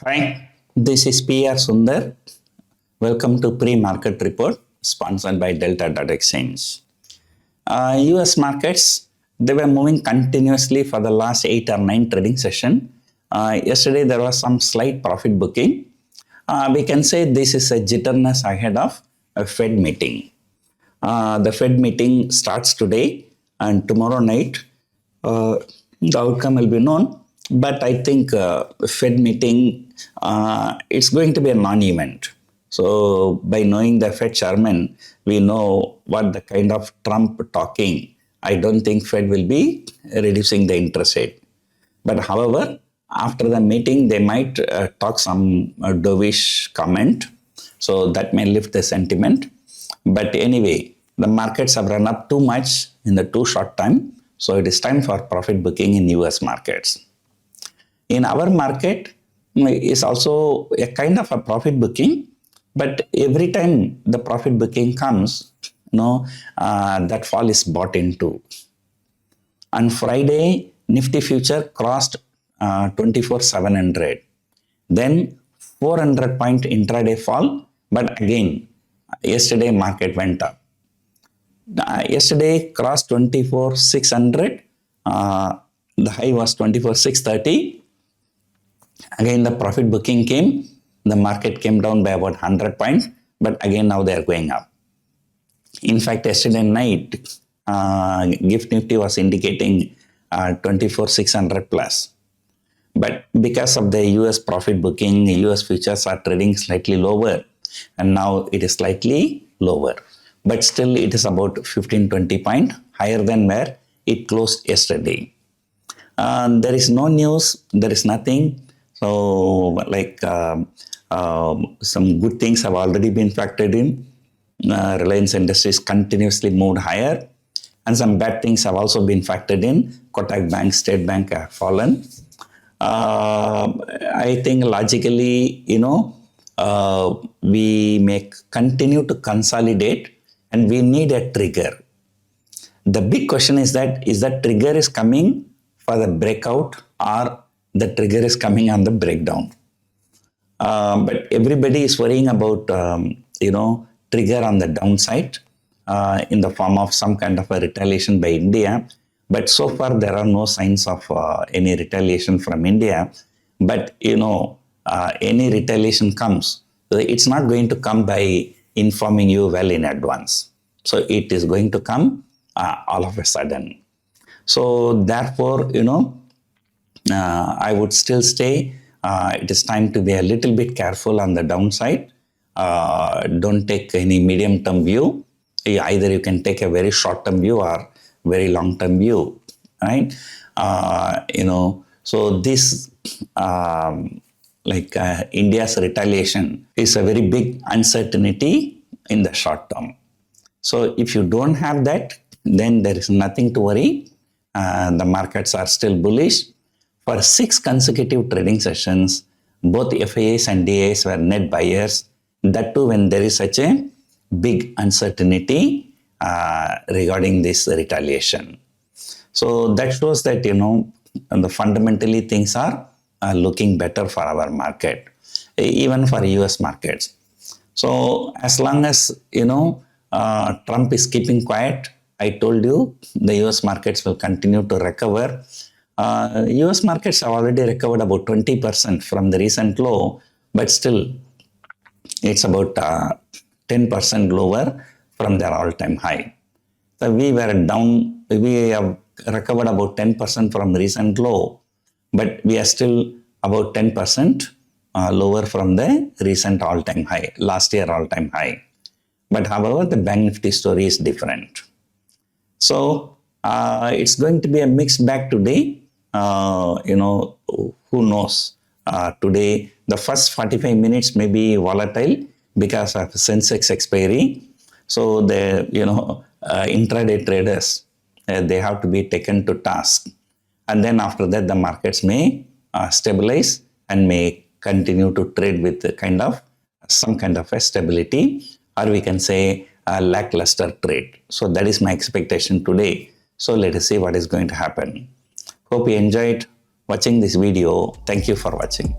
Hi, this is PR Sundar. Welcome to Pre-Market Report sponsored by Delta.Exchange. US markets, they were moving continuously for the last 8 or 9 trading session. Yesterday there was some slight profit booking. We can say this is a jitterness ahead of a Fed meeting. The Fed meeting starts today and tomorrow night the outcome will be known. But I think Fed meeting, it's going to be a non-event. So by knowing the Fed chairman, we know what the kind of Trump talking. I don't think Fed will be reducing the interest rate. But however, after the meeting, they might talk some dovish comment. So that may lift the sentiment. But anyway, the markets have run up too much in the too short time. So it is time for profit booking in US markets. In our market, is also a kind of a profit booking, but every time the profit booking comes, that fall is bought into. On Friday, Nifty future crossed 24,700. Then 400 point intraday fall, but again, yesterday market went up. Yesterday crossed 24,600. The high was 24,630. Again, the profit booking came. The market came down by about 100 points, but again, now they are going up. In fact, yesterday night, GIFT Nifty was indicating 24,600 plus. But because of the US profit booking, US futures are trading slightly lower, and now it is slightly lower. But still, it is about 15-20 points higher than where it closed yesterday. There is no news, there is nothing. So, some good things have already been factored in. Reliance Industries continuously moved higher, and some bad things have also been factored in. Kotak Bank, State Bank have fallen. I think logically, we may continue to consolidate, and we need a trigger. The big question is that trigger is coming for the breakout or the trigger is coming on the breakdown. But everybody is worrying about, trigger on the downside in the form of some kind of a retaliation by India. But so far, there are no signs of any retaliation from India. But, any retaliation comes, it's not going to come by informing you well in advance. So it is going to come all of a sudden. So therefore, I would still say it is time to be a little bit careful on the downside. Don't take any medium-term view. Either you can take a very short-term view or very long-term view, right? So this, India's retaliation is a very big uncertainty in the short term. So if you don't have that, then there is nothing to worry. The markets are still bullish. For 6 consecutive trading sessions, both FIIs and DIIs were net buyers. That too when there is such a big uncertainty regarding this retaliation. So that shows that, the fundamentally things are looking better for our market, even for US markets. So as long as, Trump is keeping quiet, I told you the US markets will continue to recover. US markets have already recovered about 20% from the recent low, but still it's about 10% lower from their all-time high. So we have recovered about 10% from the recent low, but we are still about 10% lower from the recent all-time high, last year all-time high. But however, the Bank Nifty story is different. So it's going to be a mixed bag today. Who knows? Today, the first 45 minutes may be volatile because of Sensex expiry. So the intraday traders, they have to be taken to task. And then after that, the markets may stabilize and may continue to trade with some kind of a stability, or we can say a lackluster trade. So that is my expectation today. So let us see what is going to happen. Hope you enjoyed watching this video. Thank you for watching.